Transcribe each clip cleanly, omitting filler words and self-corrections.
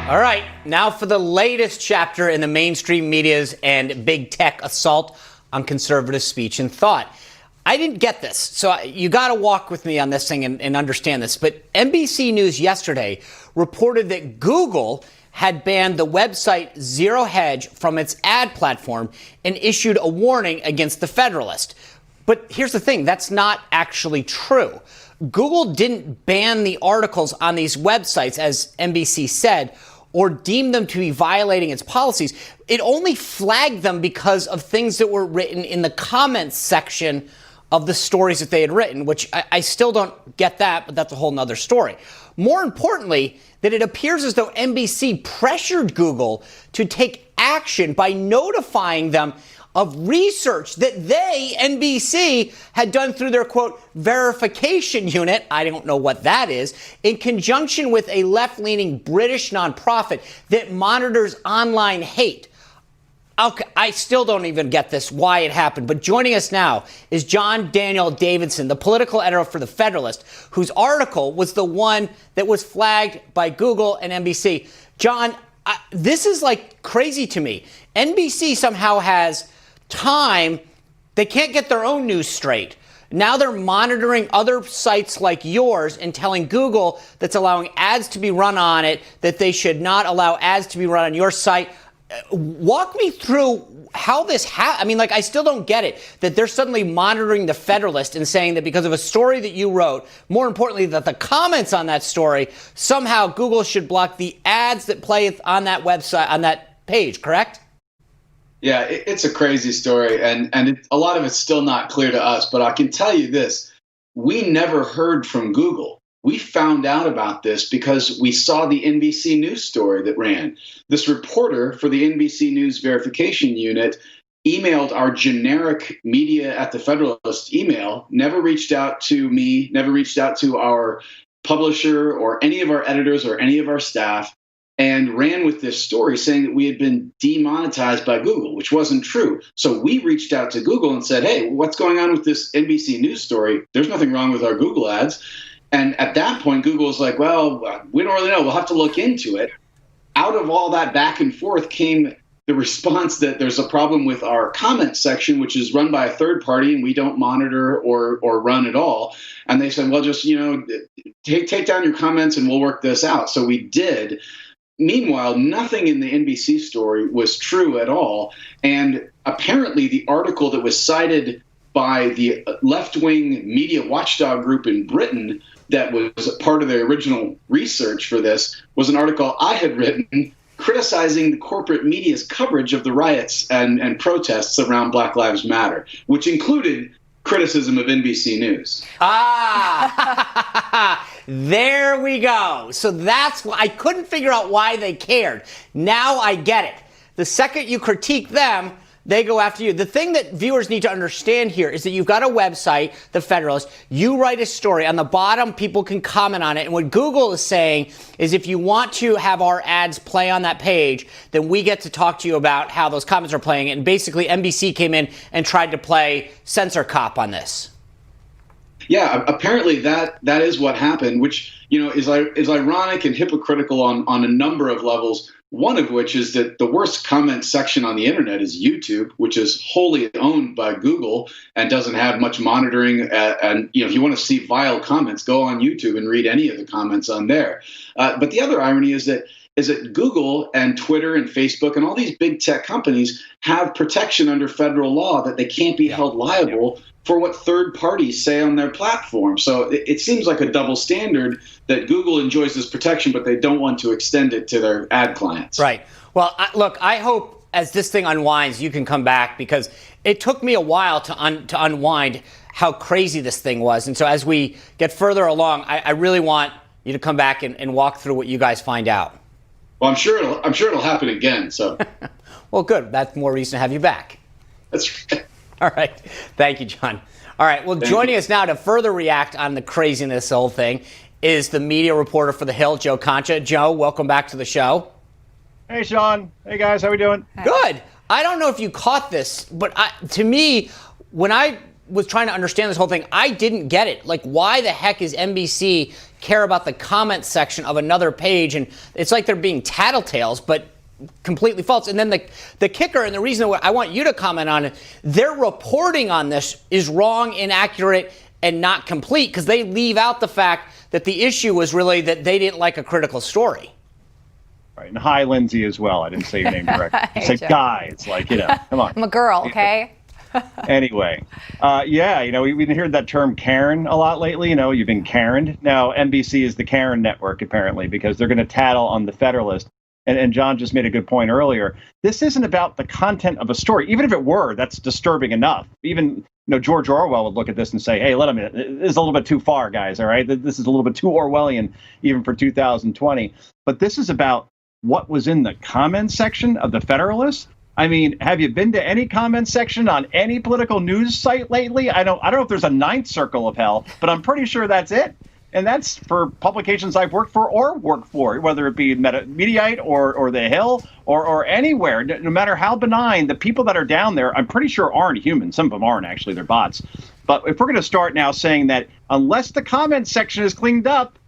All right, now for the latest chapter in the mainstream media's and big tech assault on conservative speech and thought. I didn't get this, so you got to walk with me on this thing and understand this. But NBC News yesterday reported that Google had banned the website Zero Hedge from its ad platform and issued a warning against the Federalist. But here's the thing, that's not actually true. Google didn't ban the articles on these websites, as NBC said, or deem them to be violating its policies. It only flagged them because of things that were written in the comments section of the stories that they had written, which I still don't get that, but that's a whole nother story. More importantly, that it appears as though NBC pressured Google to take action by notifying them of research that they, NBC, had done through their, quote, verification unit, I don't know what that is, in conjunction with a left-leaning British nonprofit that monitors online hate. Okay, I still don't even get this, why it happened. But joining us now is John Daniel Davidson, the political editor for The Federalist, whose article was the one that was flagged by Google and NBC. John, this is like crazy to me. NBC somehow has time. They can't get their own news straight. Now they're monitoring other sites like yours and telling Google that's allowing ads to be run on it, that they should not allow ads to be run on your site. Walk me through how this happened. I mean, I still don't get it, that they're suddenly monitoring the Federalist and saying that because of a story that you wrote, more importantly, that the comments on that story, somehow Google should block the ads that play on that website, on that page, correct? Yeah, it's a crazy story, and a lot of it's still not clear to us, but I can tell you this. We never heard from Google. We found out about this because we saw the NBC News story that ran. This reporter for the NBC News verification unit emailed our generic media at the Federalist email, never reached out to me, never reached out to our publisher or any of our editors or any of our staff, and ran with this story saying that we had been demonetized by Google, which wasn't true. So we reached out to Google and said, hey, what's going on with this NBC News story? There's nothing wrong with our Google ads. And at that point, Google was like, well, we don't really know. We'll have to look into it. Out of all that back and forth came the response that there's a problem with our comment section, which is run by a third party, and we don't monitor or run at all. And they said, well, just, take down your comments and we'll work this out. So we did. Meanwhile, nothing in the NBC story was true at all. And apparently the article that was cited by the left-wing media watchdog group in Britain that was part of the original research for this was an article I had written criticizing the corporate media's coverage of the riots and protests around Black Lives Matter, which included criticism of NBC News. There we go. So that's why I couldn't figure out why they cared. Now I get it. The second you critique them, they go after you. The thing that viewers need to understand here is that you've got a website, The Federalist. You write a story. On the bottom, people can comment on it. And what Google is saying is if you want to have our ads play on that page, then we get to talk to you about how those comments are playing. And basically, NBC came in and tried to play censor cop on this. Yeah, apparently that is what happened, which is ironic and hypocritical on a number of levels. One of which is that the worst comment section on the internet is YouTube, which is wholly owned by Google and doesn't have much monitoring. And if you want to see vile comments, go on YouTube and read any of the comments on there. But the other irony is that Google and Twitter and Facebook and all these big tech companies have protection under federal law that they can't be held liable for what third parties say on their platform. So it seems like a double standard that Google enjoys this protection, but they don't want to extend it to their ad clients. Right. Well, look, I hope as this thing unwinds, you can come back, because it took me a while to unwind how crazy this thing was. And so as we get further along, I really want you to come back and walk through what you guys find out. Well, I'm sure it'll happen again. So. Well, good. That's more reason to have you back. That's right. All right. Thank you, John. All right. Well, joining us now to further react on the craziness of the whole thing is the media reporter for The Hill, Joe Concha. Joe, welcome back to the show. Hey, Sean. Hey, guys. How we doing? Good. I don't know if you caught this, but to me, when I was trying to understand this whole thing, I didn't get it. Like, why the heck is NBC care about the comment section of another page, and it's like they're being tattletales, but completely false. And then the kicker, and the reason I want you to comment on it, their reporting on this is wrong, inaccurate, and not complete, because they leave out the fact that the issue was really that they didn't like a critical story. Right. And hi, Lindsay, as well. I didn't say your name correctly. I said Guy. It's like, come on. I'm a girl, okay? Anyway, we've heard that term Karen a lot lately. You've been Karened. Now, NBC is the Karen network, apparently, because they're going to tattle on the Federalist. And John just made a good point earlier. This isn't about the content of a story. Even if it were, that's disturbing enough. Even George Orwell would look at this and say, hey, let a minute. This is a little bit too far, guys. All right. This is a little bit too Orwellian, even for 2020. But this is about what was in the comments section of the Federalist. I mean, have you been to any comment section on any political news site lately? I don't know if there's a ninth circle of hell, but I'm pretty sure that's it. And that's for publications I've worked for or work for, whether it be Mediaite or The Hill or anywhere. No matter how benign, the people that are down there, I'm pretty sure aren't human. Some of them aren't, actually. They're bots. But if we're going to start now saying that unless the comment section is cleaned up,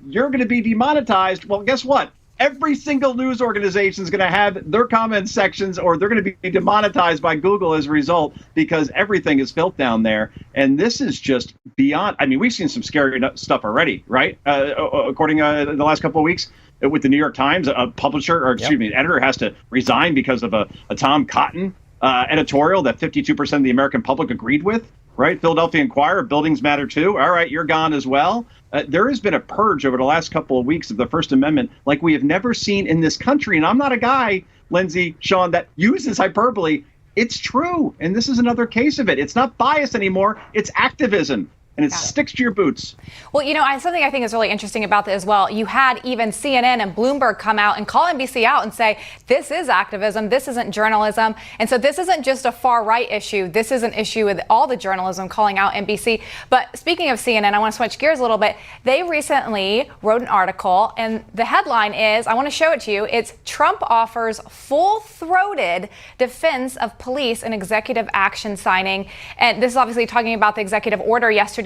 you're going to be demonetized, well, guess what? Every single news organization is going to have their comment sections, or they're going to be demonetized by Google as a result, because everything is filth down there. And this is just beyond. I mean, we've seen some scary stuff already, right? According to the last couple of weeks with the New York Times, a publisher, or excuse me, an editor has to resign because of a Tom Cotton editorial that 52% of the American public agreed with. Right? Philadelphia Inquirer, buildings matter too. All right, you're gone as well. There has been a purge over the last couple of weeks of the First Amendment like we have never seen in this country. And I'm not a guy, Lindsay, Sean, that uses hyperbole. It's true. And this is another case of it. It's not bias anymore. It's activism. And it sticks to your boots. Well, something I think is really interesting about this as well. You had even CNN and Bloomberg come out and call NBC out and say, this is activism, this isn't journalism. And so this isn't just a far right issue. This is an issue with all the journalism calling out NBC. But speaking of CNN, I want to switch gears a little bit. They recently wrote an article, and the headline is, I want to show it to you, it's Trump offers full-throated defense of police and executive action signing. And this is obviously talking about the executive order yesterday.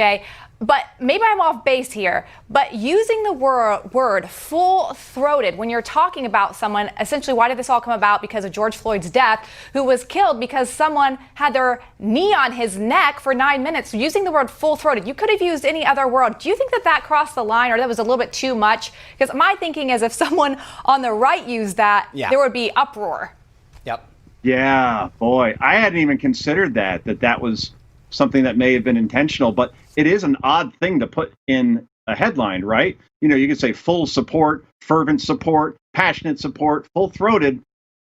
But maybe I'm off base here, but using the word full-throated when you're talking about someone, essentially, why did this all come about? Because of George Floyd's death, who was killed because someone had their knee on his neck for 9 minutes. Using the word full-throated, you could have used any other word. Do you think that crossed the line, or that was a little bit too much? Because my thinking is if someone on the right used that, there would be uproar. Yep. Yeah, boy, I hadn't even considered that was something that may have been intentional, but it is an odd thing to put in a headline, right? You could say full support, fervent support, passionate support, full-throated.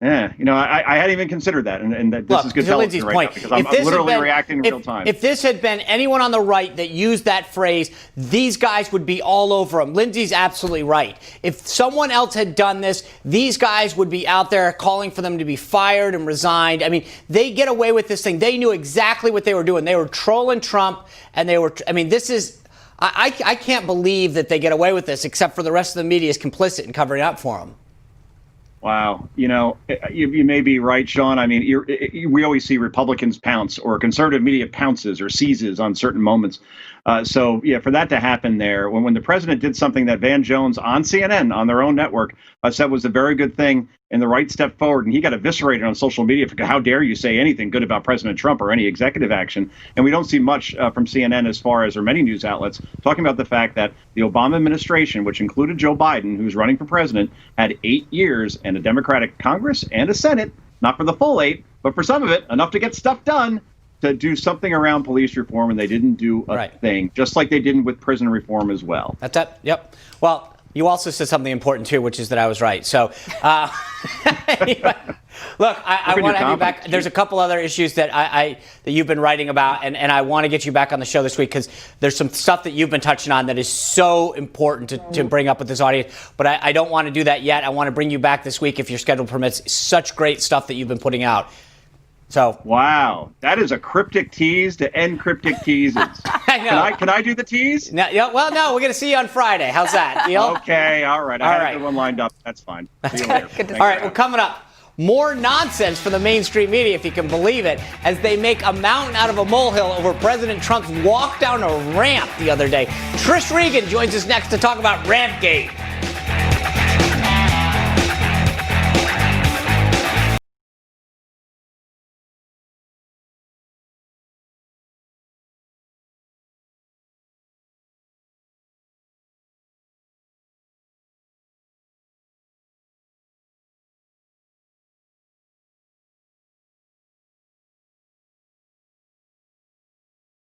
Yeah, I hadn't even considered that, and that this is good Lindsay's right point. Now, because I'm literally reacting in real time. If this had been anyone on the right that used that phrase, these guys would be all over them. Lindsay's absolutely right. If someone else had done this, these guys would be out there calling for them to be fired and resigned. I mean, they get away with this thing. They knew exactly what they were doing. They were trolling Trump, and this is. I can't believe that they get away with this, except for the rest of the media is complicit in covering up for them. Wow. You may be right, Sean. I mean, we always see Republicans pounce, or conservative media pounces or seizes on certain moments. So, for that to happen there, when the president did something that Van Jones on CNN, on their own network, said was a very good thing and the right step forward, and he got eviscerated on social media for how dare you say anything good about President Trump or any executive action. And we don't see much from CNN as far as, or many news outlets, talking about the fact that the Obama administration, which included Joe Biden, who's running for president, had 8 years and a Democratic Congress and a Senate, not for the full 8, but for some of it, enough to get stuff done, to do something around police reform, and they didn't do a thing, just like they didn't with prison reform as well. That's that. Yep. Well, you also said something important, too, which is that I was right. So, anyway, look, I want to have you back. There's a couple other issues that that you've been writing about, and I want to get you back on the show this week because there's some stuff that you've been touching on that is so important to bring up with this audience. But I don't want to do that yet. I want to bring you back this week if your schedule permits. Such great stuff that you've been putting out. So wow, that is a cryptic tease to end cryptic teases. I know. Can I do the tease? No, well, no, we're going to see you on Friday. How's that? Deal? Okay, all right. I had a good one lined up. That's fine. See you later. All right, well, coming up, More nonsense from the mainstream media, if you can believe it, as they make a mountain out of a molehill over President Trump's walk down a ramp the other day. Trish Regan joins us next to talk about Rampgate.